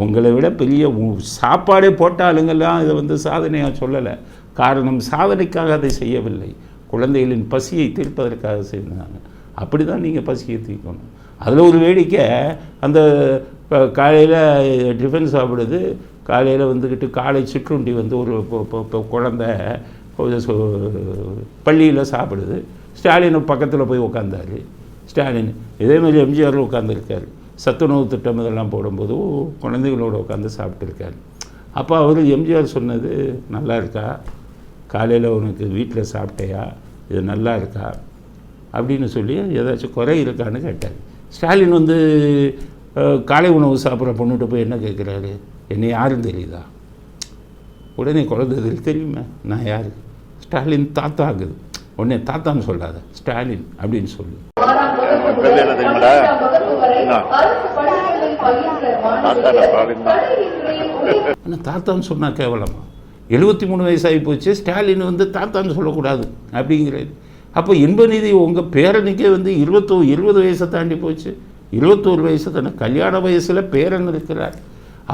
உங்களை விட பெரிய சாப்பாடே போட்ட ஆளுங்கள்லாம் இதை வந்து சாதனையாக சொல்லலை. காரணம், சாதனைக்காக அதை செய்யவில்லை, குழந்தைகளின் பசியை தீர்ப்பதற்காக செய்தாங்க. அப்படி தான் நீங்கள் பசியை தீர்க்கணும். அதில் ஒரு வேடிக்கை, அந்த காலையில் டிஃபன் சாப்பிடுது, காலையில் வந்துக்கிட்டு காலை சிற்றுண்டி வந்து ஒரு குழந்தை பள்ளியில் சாப்பிடுது. ஸ்டாலின் பக்கத்தில் போய் உட்காந்தாரு. ஸ்டாலின் இதேமாதிரி எம்ஜிஆர் உட்காந்துருக்காரு. சத்துணவு திட்டம் இதெல்லாம் போடும்போது குழந்தைகளோடு உட்காந்து சாப்பிட்டுருக்காரு. அப்போ அவர் எம்ஜிஆர் சொன்னது, நல்லா இருக்கா, காலையில் உனக்கு வீட்டில் சாப்பிட்டையா, இது நல்லா இருக்கா அப்படின்னு சொல்லி ஏதாச்சும் குறை இருக்கான்னு கேட்டார். ஸ்டாலின் வந்து காலை உணவு சாப்பிட்ற பொண்ணுகிட்ட போய் என்ன கேட்குறாரு, என்னை யாருன்னு தெரியுதா? உடனே குழந்தைகள் தெரியுமே நான் யார், ஸ்டாலின் தாத்தா ஆகுது. உடனே தாத்தான்னு சொல்லாத, ஸ்டாலின் அப்படின்னு சொல்லு. ஆனால் தாத்தான்னு சொன்னால் கேவலமா? 73 வயசாகி போச்சு, ஸ்டாலின் வந்து தாத்தான்னு சொல்லக்கூடாது அப்படிங்கிறது. அப்போ இன்பநிதி உங்கள் பேரனுக்கே வந்து 20 வயசை தாண்டி போச்சு, 21 வயசு தானே, கல்யாண வயசில் பேரன் இருக்கிறார்.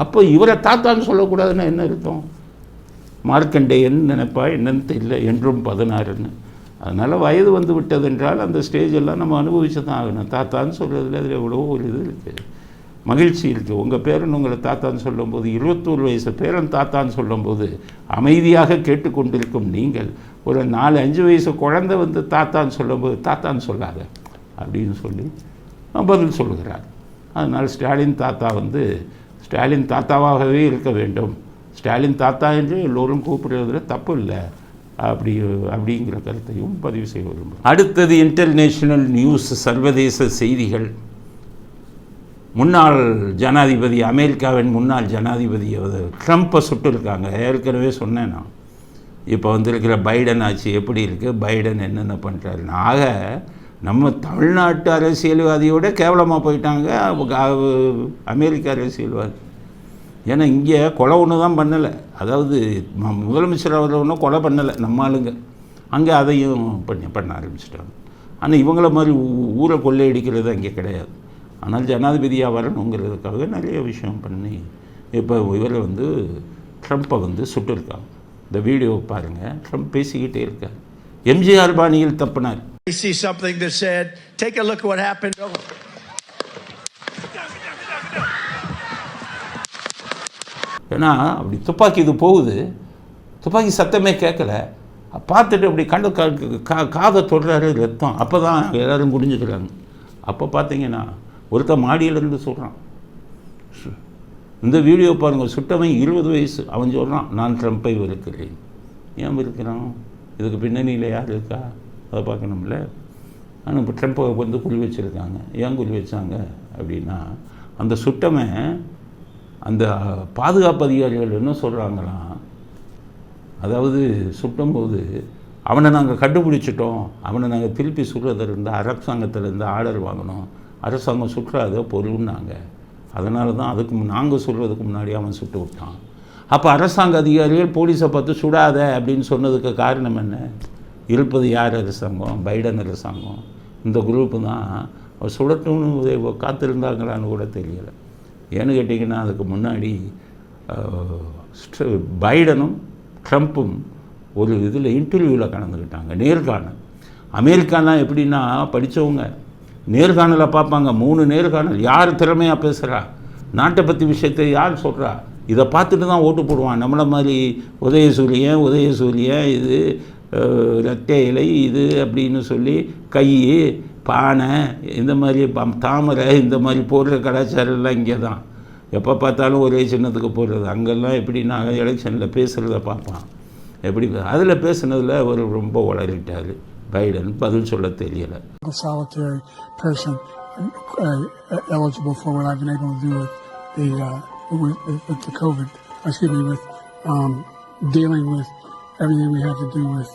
அப்போ இவரை தாத்தான்னு சொல்லக்கூடாதுன்னா என்ன அர்த்தம்? மார்க்கண்டேயன் நினைப்பா என்னன்னு தெரியல, என்றும் 16ன்னு. அதனால் வயது வந்து விட்டது என்றால் அந்த ஸ்டேஜெல்லாம் நம்ம அனுபவிச்சு தான் ஆகணும். தாத்தான்னு சொல்கிறதுல அதில் எவ்வளோ ஒரு இது இருக்குது, மகிழ்ச்சி இருக்குது. உங்கள் பேரன் உங்களை தாத்தான்னு சொல்லும்போது, 21 வயசு பேரன் தாத்தான்னு சொல்லும்போது அமைதியாக கேட்டுக்கொண்டிருக்கும் நீங்கள், ஒரு 4-5 வயசு குழந்தை வந்து தாத்தான்னு சொல்லும்போது தாத்தான்னு சொல்லாத அப்படின்னு சொல்லி பதில் சொல்கிறார். அதனால் ஸ்டாலின் தாத்தா வந்து ஸ்டாலின் தாத்தாவாகவே இருக்க வேண்டும். ஸ்டாலின் தாத்தா என்று எல்லோரும் கூப்பிடுறதுல தப்பு இல்லை அப்படிங்கிற கருத்தையும் பதிவு செய்ய விரும்புகிறேன். அடுத்தது இன்டர்நேஷ்னல் நியூஸ், சர்வதேச செய்திகள். முன்னாள் ஜனாதிபதி, அமெரிக்காவின் முன்னாள் ஜனாதிபதி ட்ரம்ப்பை சுட்டிருக்காங்க. ஏற்கனவே சொன்னேன் நான். இப்போ வந்திருக்கிற பைடன் ஆட்சி எப்படி இருக்குது, பைடன் என்னென்ன பண்ணுறாருன்னு. ஆக நம்ம தமிழ்நாட்டு அரசியல்வாதியோட கேவலமாக போயிட்டாங்க அமெரிக்க அரசியல்வாதி. ஏன்னா இங்கே கொலை ஒன்று தான் பண்ணலை, அதாவது முதலமைச்சர் அவர் ஒன்றும் கொலை பண்ணலை நம்ம ஆளுங்க, அங்கே அதையும் பண்ண ஆரம்பிச்சிட்டாங்க. ஆனால் இவங்கள மாதிரி ஊரை கொள்ளையடிக்கிறது அங்கே கிடையாது. ஆனால் ஜனாதிபதியாக வரணுங்கிறதுக்காக நிறைய விஷயம் பண்ணி இப்போ இவரை வந்து ட்ரம்ப்பை வந்து சுட்டிருக்காங்க. இந்த வீடியோ பாருங்கள், ட்ரம்ப் பேசிக்கிட்டே இருக்கார். எம்ஜிஆர் பாணியில் தப்பினார். I see something that said, take a look at what happened. ஏன்னா அப்படி துப்பாக்கி இது போகுது, துப்பாக்கி சத்தமே கேட்கல, பார்த்துட்டு அப்படி கண்டு காதை தொடுறாரு, ரத்தம். அப்போ தான் எல்லோரும் முடிஞ்சுக்கிறாங்க. அப்போ பார்த்தீங்கன்னா ஒருத்தன் மாடியிலேருந்து சொல்கிறான். இந்த வீடியோ பாருங்கள், சுட்டவன் 20 வயசு, அவன் சொல்கிறான், நான் ட்ரம்ப்பை வெறுக்கிறேன். ஏன் வெறுக்கிறான்? இதுக்கு பின்னணியில் யார் இருக்கா அதை பார்க்கணும்ல. ஆனால் இப்போ ட்ரம்ப்பை வந்து குறி வச்சுருக்காங்க. ஏன் குறி வச்சாங்க அப்படின்னா, அந்த சுட்டவன் அந்த பாதுகாப்பு அதிகாரிகள் என்ன சொல்கிறாங்களாம், அதாவது சுட்டும்போது அவனை நாங்கள் கண்டுபிடிச்சிட்டோம், அவனை நாங்கள் திருப்பி சுடுறதுலேருந்து அரசாங்கத்திலேருந்து ஆர்டர் வாங்கணும், அரசாங்கம் சுற்றாத பொருள்னாங்க. அதனால தான் அதுக்கு நாங்கள் சொல்கிறதுக்கு முன்னாடி அவன் சுட்டு விட்டான். அப்போ அரசாங்க அதிகாரிகள் போலீஸை பார்த்து சுடாத அப்படின்னு சொன்னதுக்கு காரணம் என்ன? இருப்பது யார் அரசாங்கம்? பைடன் அரசாங்கம். இந்த குரூப்பு தான் அவர் சுடட்டும்னு காத்திருந்தாங்களான்னு கூட தெரியலை. ஏன்னு கேட்டிங்கன்னா, அதுக்கு முன்னாடி பைடனும் ட்ரம்ப்பும் ஒரு இதில் இன்டர்வியூவில் கலந்துக்கிட்டாங்க, நேர்காணல். அமெரிக்கானா எப்படின்னா படித்தவங்க நேர்காணலை பார்ப்பாங்க. 3 நேர்காணல். யார் திறமையாக பேசுகிறா, நாட்டை பற்றி விஷயத்தை யார் சொல்கிறா, இதை பார்த்துட்டு தான் ஓட்டு போடுவான். நம்மளை மாதிரி உதயசூரியன் இது ரெட்டை இலை இது அப்படின்னு சொல்லி கை பானை இந்த மாதிரி தாமரை இந்த மாதிரி போடுற கலாச்சாரம்லாம் இங்கே தான். எப்போ பார்த்தாலும் ஒரே சின்னத்துக்கு போடுறது. அங்கெல்லாம் எப்படின்னா எலெக்ஷனில் பேசுகிறத பார்ப்பான். எப்படி அதில் பேசுனதில் அவர் ரொம்ப உளறிட்டார். பைடன் பதில் சொல்ல தெரியலை. solitary person eligible for what I've been able to do with the COVID. With dealing with everything we had to do with.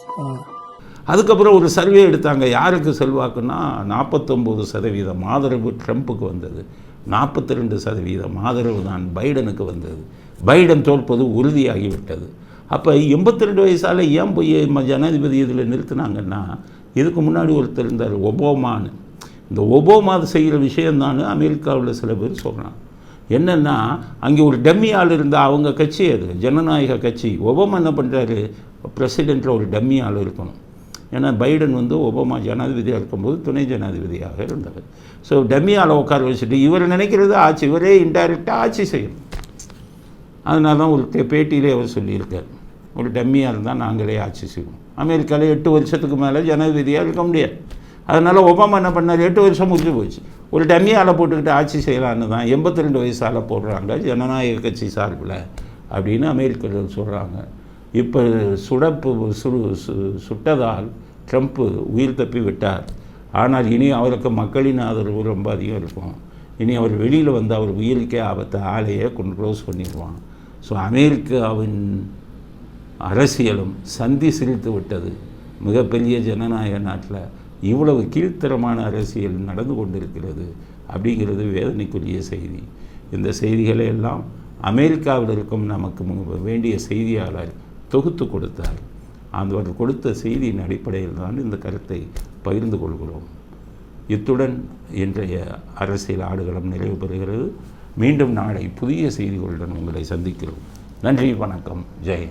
அதுக்கப்புறம் ஒரு சர்வே எடுத்தாங்க. யாருக்கு செல்வாக்குன்னா 49% ஆதரவு ட்ரம்ப்புக்கு வந்தது, 42% ஆதரவு தான் பைடனுக்கு வந்தது. பைடன் தோற்பது உறுதியாகிவிட்டது. அப்போ 82 வயசால் ஏன் போய் ஜனாதிபதி இதில் நிறுத்தினாங்கன்னா, இதுக்கு முன்னாடி ஒருத்தர் இருந்தார் ஒபாமான்னு. இந்த ஒபாமா செய்கிற விஷயந்தான்னு அமெரிக்காவில் சில பேர் சொல்கிறாங்க. என்னென்னா, அங்கே ஒரு டம்மி ஆள் இருந்தால் அவங்க கட்சி அது ஜனநாயக கட்சி. ஒபாமா என்ன பண்ணுறாரு, பிரசிடெண்ட்டில் ஒரு டம்மி ஆள் இருக்கணும். ஏன்னா பைடன் ஒபாமா ஜனாதிபதியாக இருக்கும்போது துணை ஜனாதிபதியாக இருந்தார். ஸோ டம்மி ஆளை உட்கார வச்சுட்டு இவர் நினைக்கிறது ஆட்சி, இவரே இன்டைரக்டாக ஆட்சி செய்யணும். அதனால தான் ஒரு பேட்டியிலே அவர் சொல்லியிருக்கார், ஒரு டம்மியாக இருந்தால் நாங்களே ஆட்சி செய்வோம். அமெரிக்காவில் 8 வருஷத்துக்கு மேலே ஜனாதிபதியாக இருக்க முடியாது. அதனால் ஒபாமா என்ன பண்ணார், 8 வருஷம் முடிஞ்சு போச்சு, ஒரு டம்மி ஆளை போட்டுக்கிட்டு ஆட்சி செய்யலான்னு தான் 82 வயசால் போடுறாங்க ஜனநாயக கட்சி சார்பில் அப்படின்னு அமெரிக்கர்கள் சொல்கிறாங்க. இப்போ சுட்டதால் ட்ரம்ப்பு உயிர் தப்பி விட்டார். ஆனால் இனி அவருக்கு மக்களின் ஆதரவு ரொம்ப அதிகம் இருக்கும். இனி அவர் வெளியில் அவர் உயிருக்கே ஆபத்தை, ஆளையே க்ளோஸ் பண்ணிடுவான். ஸோ அமெரிக்காவின் அரசியலும் சந்தி சிரித்து விட்டது. மிகப்பெரிய ஜனநாயக நாட்டில் இவ்வளவு கீழ்த்தரமான அரசியல் நடந்து கொண்டிருக்கிறது அப்படிங்கிறது வேதனைக்குரிய செய்தி. இந்த செய்திகளை எல்லாம் அமெரிக்காவில் இருக்கும் நமக்கு வேண்டிய செய்தியாளர் தொகுத்து கொடுத்தார். அவர் கொடுத்த செய்தியின் அடிப்படையில் தான் இந்த கருத்தை பகிர்ந்து கொள்கிறோம். இத்துடன் இன்றைய அரசியல் ஆடுகளம் நிறைவு பெறுகிறது. மீண்டும் நாளை புதிய செய்திகளுடன் உங்களை சந்திக்கிறோம். நன்றி, வணக்கம், ஜெய்.